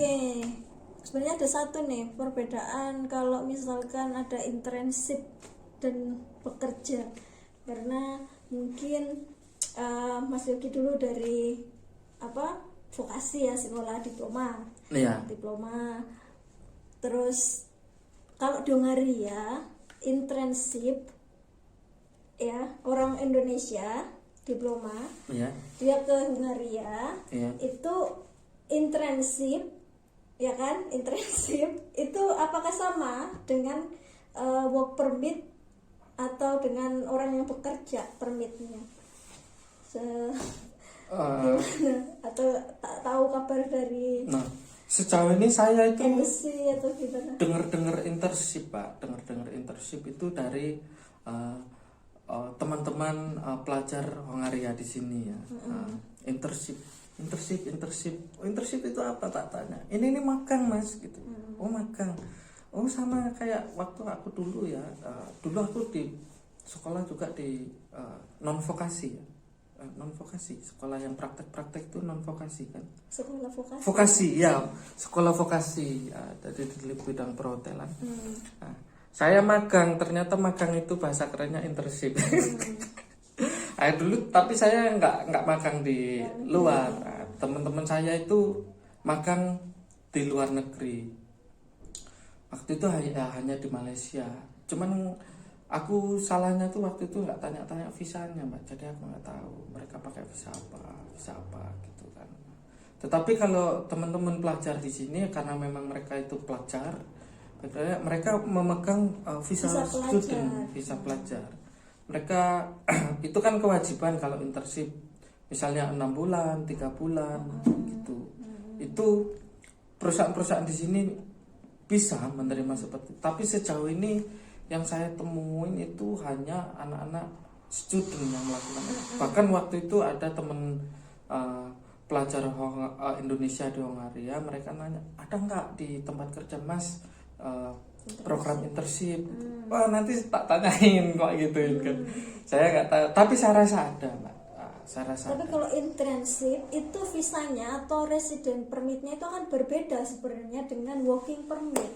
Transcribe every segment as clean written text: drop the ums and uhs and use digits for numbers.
Oke, sebenarnya ada satu nih perbedaan kalau misalkan ada internship dan bekerja, karena mungkin Mas Yogi dulu dari apa vokasi ya, sekolah diploma, Iya. terus kalau di Hongaria internship ya, orang Indonesia diploma Iya. dia ke Hungaria Iya. itu internship ya kan, internship itu apakah sama dengan work permit atau dengan orang yang bekerja permitnya? Gimana? Atau tak tahu kabar dari Nah, sejauh ini saya itu embassy atau gimana? dengar internship, Pak. Dengar internship itu dari teman-teman pelajar Hongaria di sini ya. Internship itu apa, tak tanya. Ini magang, Mas, gitu. Oh, magang. Oh, sama kayak waktu aku dulu ya. Dulu aku di sekolah juga di non vokasi ya. Non vokasi, sekolah yang praktek itu non vokasi kan. Sekolah vokasi. Vokasi ya, sekolah vokasi. Jadi di bidang perhotelan. Nah, saya magang, ternyata magang itu bahasa kerennya internship. Dulu tapi saya nggak magang di luar. Teman-teman saya itu magang di luar negeri. Waktu itu hanya di Malaysia. Cuman aku salahnya tuh waktu itu nggak tanya-tanya visanya, Mbak. Jadi aku nggak tahu mereka pakai visa apa gitu kan. Tetapi kalau teman-teman pelajar di sini, karena memang mereka itu pelajar, mereka memegang visa student, visa pelajar. Mereka itu kan kewajiban kalau internship, misalnya 6 bulan, 3 bulan gitu. Itu perusahaan-perusahaan di sini bisa menerima seperti itu. Tapi sejauh ini yang saya temuin itu hanya anak-anak student yang melakukan. Bahkan waktu itu ada teman pelajar Indonesia di Hongaria, mereka nanya, ada nggak di tempat kerja Mas program internship? Wah, nanti tak tanyain kok gituin kan. Saya nggak tahu, tapi saya rasa ada, Mbak. Tapi kalau internship itu visanya atau resident permitnya itu akan berbeda sebenarnya dengan working permit.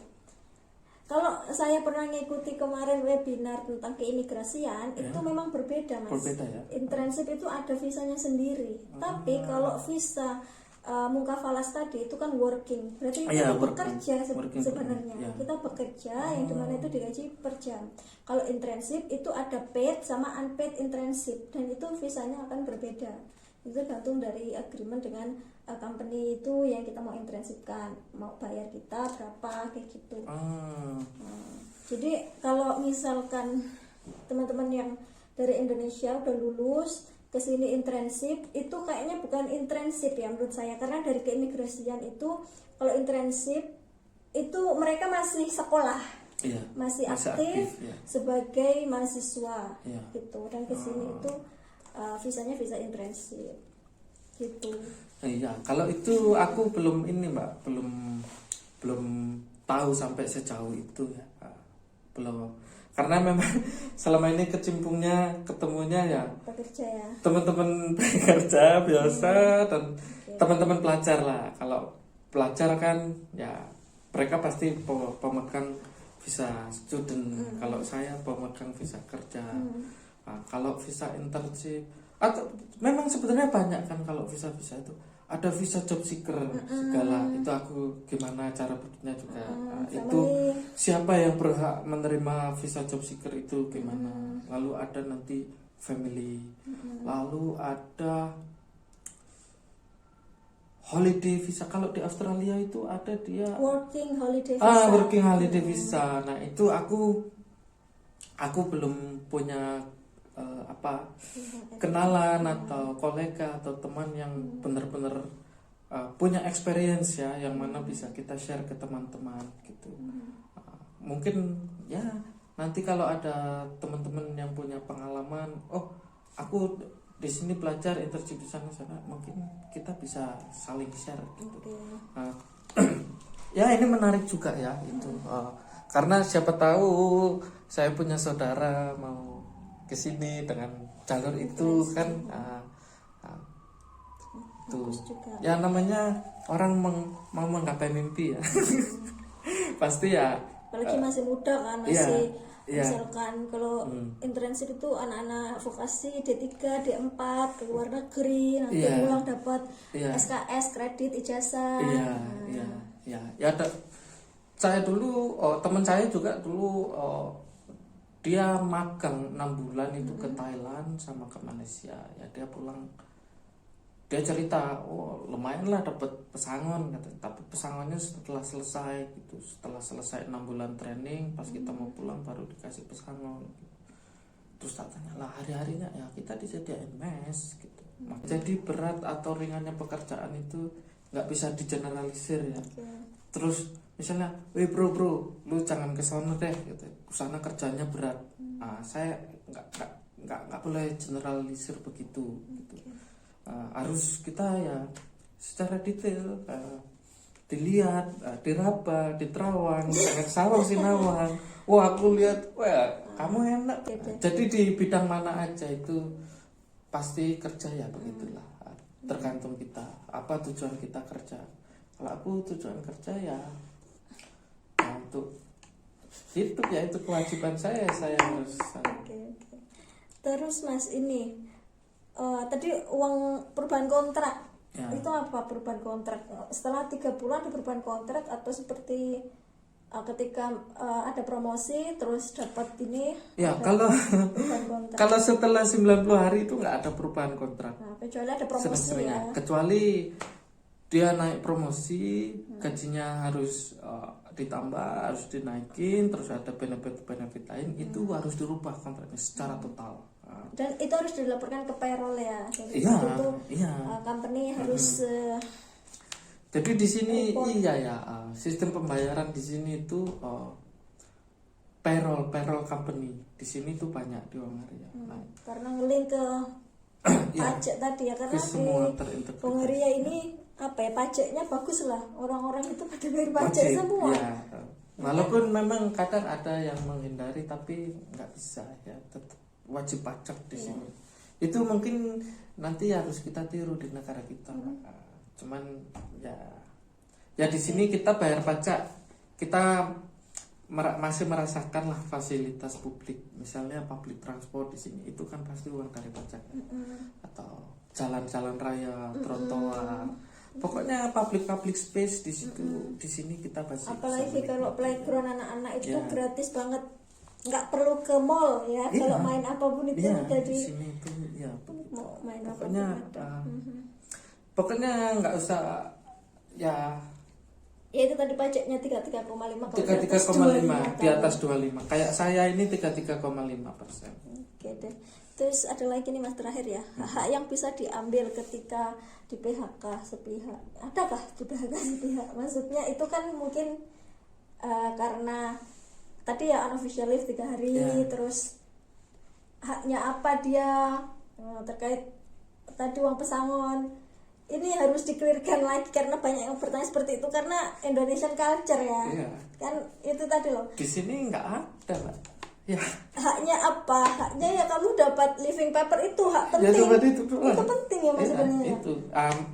Kalau saya pernah ngikuti kemarin webinar tentang keimigrasian, itu memang berbeda, Mas. Berbeda ya. Internship itu ada visanya sendiri. Tapi kalau visa Mukafalas tadi itu kan working, berarti kita bekerja sebenarnya. Ya. Kita bekerja yang dimana itu digaji per jam. Kalau internship itu ada paid sama unpaid internship, dan itu visanya akan berbeda. Itu gantung dari agreement dengan company itu yang kita mau internshipkan, mau bayar kita berapa kayak gitu. Jadi kalau misalkan teman-teman yang dari Indonesia udah lulus ke sini internship, itu kayaknya bukan internship ya menurut saya, karena dari keimigrasian itu kalau internship itu mereka masih sekolah, masih aktif ya, sebagai mahasiswa gitu, dan ke sini itu visanya visa internship gitu. Iya, kalau itu aku belum ini, Mbak, belum tahu sampai sejauh itu ya, belum. Karena memang selama ini ketemunya ya Pekerja ya, teman-teman pekerja biasa dan teman-teman pelajar lah. Kalau pelajar kan ya mereka pasti pemegang visa student. Kalau saya pemegang visa kerja. Nah, kalau visa internship atau memang sebenarnya banyak kan, kalau visa-visa itu ada visa job seeker segala. Itu aku gimana cara bentuknya juga. Itu siapa yang berhak menerima visa job seeker itu gimana. Lalu ada nanti family. Lalu ada holiday visa. Kalau di Australia itu ada dia working holiday visa. Working holiday visa. Nah, itu aku belum punya kenalan atau kolega atau teman yang benar-benar punya experience ya, yang mana bisa kita share ke teman-teman gitu. Mungkin ya nanti kalau ada teman-teman yang punya pengalaman, oh aku di sini belajar internship di sana, mungkin kita bisa saling share gitu. Ya ini menarik juga ya itu, karena siapa tahu saya punya saudara mau kesini dengan jalur itu kan. Tuh. Bagus juga. Ya namanya orang mau menggapai mimpi ya. Pasti ya. Apalagi masih muda kan, Iya, masih iya. misalkan kalau internship itu anak-anak vokasi D3, D4 ke luar negeri, nanti Iya. pulang dapat Iya. SKS, kredit, ijazah. Iya, iya, iya. Ya saya dulu, teman saya juga dulu, dia magang 6 bulan itu ke Thailand sama ke Malaysia. Ya dia pulang, dia cerita, oh lumayan lah dapat pesangon katanya. Tapi pesangonnya setelah selesai gitu, setelah selesai 6 bulan training, pas kita mau pulang baru dikasih pesangon. Terus tak tanya lah hari-harinya, ya kita disediain mes gitu. Jadi berat atau ringannya pekerjaan itu nggak bisa digeneralisir ya. Terus misalnya, weh bro, lu jangan ke sana deh, gitu. Kesana kerjanya berat. Saya nggak boleh generalisir begitu. Gitu. Harus kita ya secara detail dilihat, diraba, diterawang, jangan sawang sinawang. Wah aku lihat, wah kamu enak. Jadi di bidang mana aja itu pasti kerja ya begitulah. Tergantung kita, apa tujuan kita kerja. Kalau aku tujuan kerja ya untuk hidup, ya itu kewajiban saya harus. Oke. Terus Mas ini tadi uang perubahan kontrak Ya. itu apa perubahan kontrak? Setelah 3 bulan di perubahan kontrak atau seperti ketika ada promosi terus dapat ini? Ya, ada perubahan kontrak. kalau setelah 90 hari itu nggak ada perubahan kontrak. Nah, kecuali ada promosi Senang-senangnya. ya. Kecuali dia naik promosi, gajinya harus ditambah, harus dinaikin, terus ada benefit lain, itu harus dirubah kontraknya secara total. Dan itu harus dilaporkan ke payroll ya. Jadi Iya, itu iya. company harus Jadi di sini iya ya, sistem pembayaran di sini itu payroll company di sini tuh banyak di Hongaria. Nah, karena ngelink ke ya, pajak tadi ya, karena ke semua di terintegrasi. Hongaria ini apa ya, pajaknya bagus lah, orang-orang itu pada bayar pajak Wajib, semua. ya. Walaupun memang kadang ada yang menghindari, tapi nggak bisa ya, tetap wajib pajak di sini. Itu mungkin nanti harus kita tiru di negara kita. Cuman ya di sini kita bayar pajak, kita masih merasakan lah fasilitas publik, misalnya public transport di sini itu kan pasti uang dari pajak, atau jalan-jalan raya, trotoar, pokoknya public space di situ. Di sini kita pasti. Apalagi kalau playground anak-anak itu Ya. gratis banget, nggak perlu ke mall ya. Iya. Kalau main apapun itu Iya, udah di sini itu ya. mau main Pokoknya apapun ada. pokoknya nggak usah ya. Ya itu tadi pajaknya 33,5 kalau 33,5 di atas tahun. 25. Kayak saya ini 33,5%. Oke deh. Terus ada lagi nih Mas terakhir ya, hak yang bisa diambil ketika di PHK sepihak. Adakah di PHK sepihak? Maksudnya itu kan mungkin karena tadi ya unofficial leave 3 hari, terus haknya apa dia terkait tadi uang pesangon. Ini harus dikelirkan lagi karena banyak yang bertanya seperti itu, karena Indonesian culture ya. Iya. Kan itu tadi loh. Di sini nggak ada, Mbak. Ya. Haknya apa? Haknya ya kamu dapat living paper, itu hak Ya penting. seperti itu. Itu penting ya Mas sebenarnya. Itu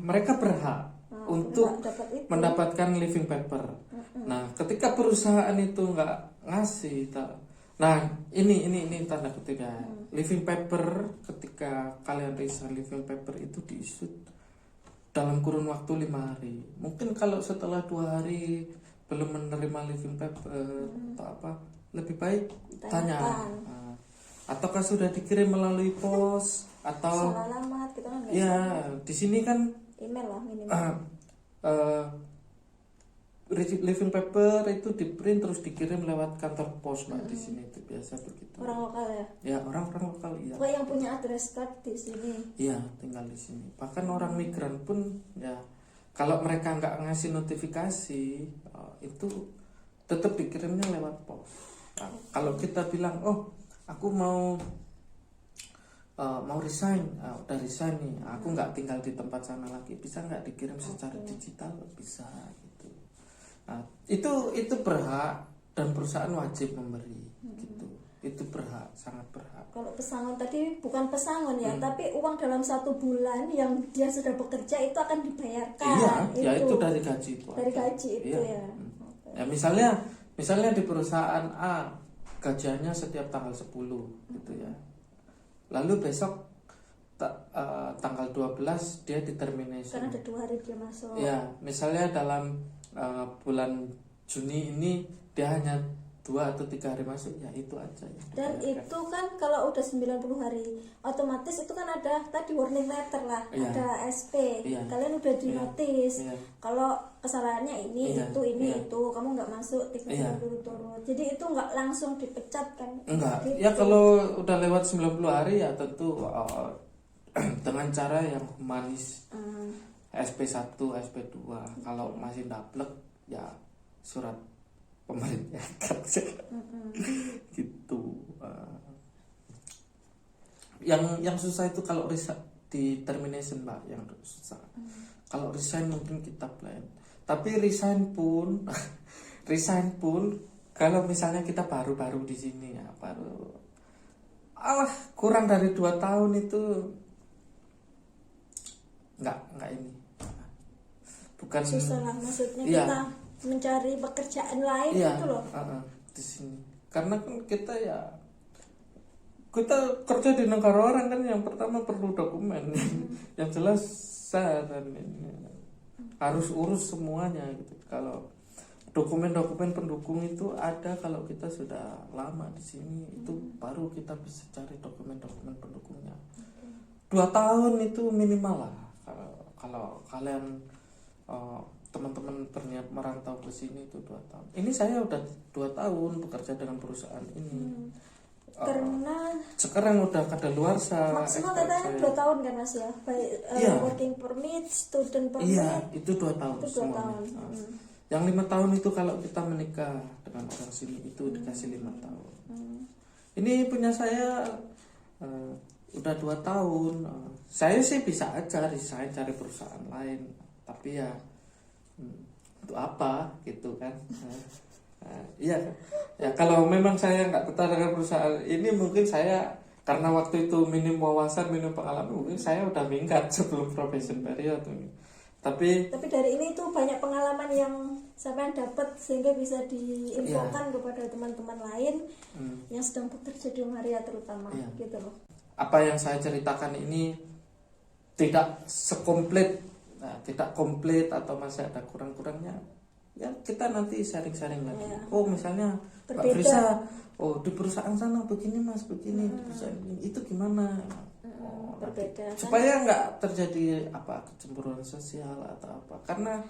mereka berhak untuk dapat itu. mendapatkan living paper. Nah, ketika perusahaan itu nggak ngasih, nah ini tanda kutip ya. Living paper, ketika kalian resign, living paper itu diisut dalam kurun waktu 5 hari. Mungkin kalau setelah 2 hari belum menerima living paper atau apa, lebih baik tanya. Ataukah sudah dikirim melalui pos atau salah alamat kita kan nggak ya di sini kan email lah minimal. living paper itu di print terus dikirim lewat kantor pos, Mbak. Di sini itu biasa begitu. Orang lokal ya. Ya orang-orang lokal ya. Pokoknya yang punya address card di sini. Iya, tinggal di sini. Bahkan orang migran pun ya, kalau mereka nggak ngasih notifikasi itu tetap dikirimnya lewat pos. Nah, kalau kita bilang, oh aku mau resign, udah resign nih, aku nggak tinggal di tempat sana lagi, bisa nggak dikirim secara digital? Bisa gitu. Nah, itu berhak dan perusahaan wajib memberi gitu. itu berhak, sangat berhak. Kalau pesangon tadi bukan pesangon ya, tapi uang dalam 1 bulan yang dia sudah bekerja itu akan dibayarkan. Iya, ya itu dari gaji itu. Dari gaji itu iya. ya. Ya misalnya di perusahaan A gajiannya setiap tanggal 10 gitu ya. Lalu besok tanggal 12 dia determination. Karena ada 2 hari dia masuk. Ya, misalnya dalam bulan Juni ini dia hanya 2 atau 3 hari masuk, ya itu aja ya. Dan itu kan kalau udah 90 hari otomatis itu kan ada tadi warning letter lah, Iya. ada SP. Iya. Kalian udah di Iya. notice. Iya. Kalau kesalahannya ini, Iya. ini, Iya. itu, kamu nggak masuk 3 Iya. bulan turut-turut. Jadi itu nggak langsung dipecat kan? Enggak, Gitu. ya kalau udah lewat 90 hari ya tentu dengan cara yang humanis. SP1, SP2. Kalau masih ndablek ya surat pemerintah gitu. Yang susah itu kalau di termination Mbak, yang susah. Kalau resign mungkin kita plan. Tapi resign pun kalau misalnya kita baru-baru di sini ya, kurang dari 2 tahun itu nggak ini. Bukan Susah lah, maksudnya iya. kita mencari pekerjaan lain Iya, gitu loh. di sini. Karena kan kita kerja di negara orang kan yang pertama perlu dokumen yang jelas dan ini harus urus semuanya gitu. Kalau dokumen-dokumen pendukung itu ada kalau kita sudah lama di sini itu baru kita bisa cari dokumen-dokumen pendukungnya. 2 tahun itu minimal lah. Kalau kalian teman-teman berniat merantau ke sini itu 2 tahun. Ini saya udah 2 tahun bekerja dengan perusahaan ini. Karena Sekarang udah kadaluarsa. maksimal katanya 2 tahun kan Mas ya, baik Iya. working permit, student permit. Iya, itu 2 tahun Itu 2 semuanya. tahun. Yang 5 tahun itu kalau kita menikah dengan orang sini itu dikasih 5 tahun. Ini punya saya udah 2 tahun. Saya sih bisa aja resign cari perusahaan lain, tapi ya untuk apa gitu kan. Iya, ya kalau memang saya nggak betah dengan perusahaan ini mungkin saya karena waktu itu minim wawasan, minim pengalaman, mungkin saya udah minggat sebelum probation period ini. Tapi dari ini tuh banyak pengalaman yang sampean dapat sehingga bisa diinfokan kepada teman-teman lain yang sedang bekerja di Maria terutama gitu loh. apa yang saya ceritakan ini tidak tidak komplit atau masih ada kurang-kurangnya, ya kita nanti sharing-sharing lagi. Oh misalnya Mbak Frisa, di perusahaan sana begini Mas, begini di perusahaan ini itu gimana? Berbeda Supaya nggak terjadi kecemburuan sosial atau apa, karena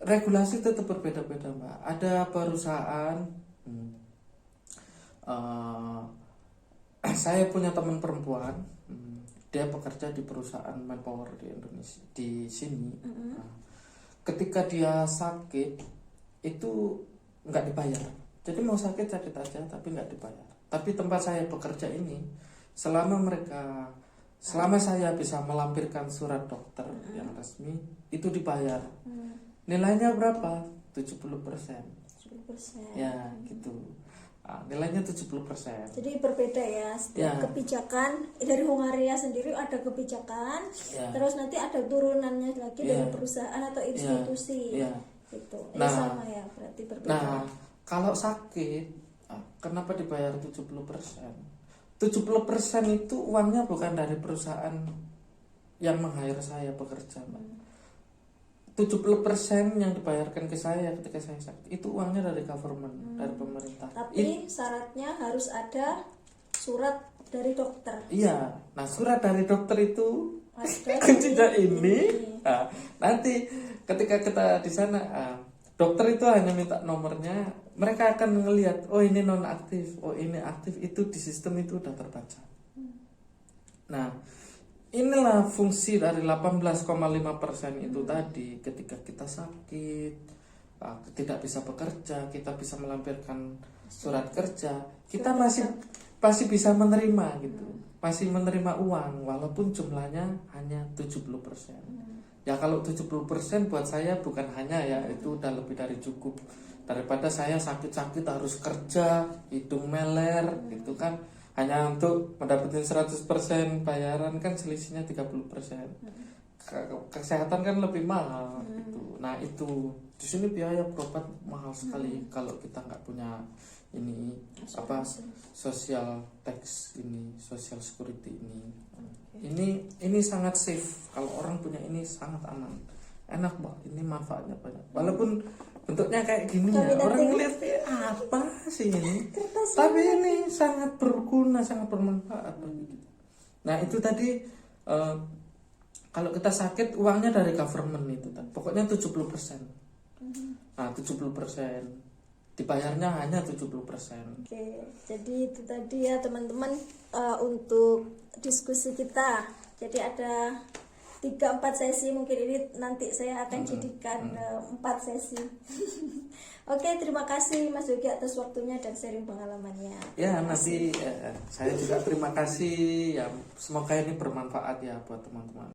regulasi tetap berbeda-beda Mbak. Ada perusahaan saya punya teman perempuan, dia bekerja di perusahaan manpower di Indonesia di sini. Ketika dia sakit itu nggak dibayar, jadi mau sakit aja tapi nggak dibayar. Tapi tempat saya bekerja ini selama saya bisa melampirkan surat dokter yang resmi itu dibayar. Nilainya berapa? 70%. Ya gitu. Nilainya 70%. Jadi berbeda ya setiap kebijakan dari Hungaria sendiri ada kebijakan, terus nanti ada turunannya lagi dari perusahaan atau institusi. Gitu. Nah, sama ya berarti berbeda. Nah, kalau sakit kenapa dibayar 70%? 70% itu uangnya bukan dari perusahaan yang meng-hire saya bekerja, Mbak. 70% yang dibayarkan ke saya ketika saya sakit itu uangnya dari government, dari pemerintah. Tapi syaratnya harus ada surat dari dokter. Iya, nah surat dari dokter itu kuncinya ini. Nah, nanti ketika kita di sana, dokter itu hanya minta nomornya, mereka akan melihat, oh ini non aktif, oh ini aktif, itu di sistem itu udah terbaca. Nah, inilah fungsi dari 18,5% itu tadi. Ketika kita sakit, tidak bisa bekerja, kita bisa melampirkan surat kerja, kita masih bisa menerima gitu, masih menerima uang walaupun jumlahnya hanya 70%. Ya kalau 70% buat saya bukan hanya ya, itu udah lebih dari cukup. Daripada saya sakit-sakit harus kerja, hidung meler gitu kan, hanya untuk mendapatkan 100% bayaran kan selisihnya 30%. Kesehatan kan lebih mahal gitu. Nah itu di sini biaya berobat mahal sekali kalau kita nggak punya ini apa social tax ini, social security ini. Ini sangat safe, kalau orang punya ini sangat aman, enak Mbak, ini manfaatnya banyak. Walaupun bentuknya kayak gini ya, orang ngeliat apa sih ini, tapi ini sangat berguna, sangat bermanfaat bagi kita. Nah itu tadi kalau kita sakit uangnya dari government itu pokoknya 70%. Nah 70% dibayarnya hanya 70%. Oke, jadi itu tadi ya teman-teman untuk diskusi kita. Jadi ada 3-4 sesi, mungkin ini nanti saya akan jadikan 4 sesi. Oke, terima kasih Mas Yogi atas waktunya dan sharing pengalamannya. Ya nanti saya juga terima kasih ya, semoga ini bermanfaat ya buat teman-teman.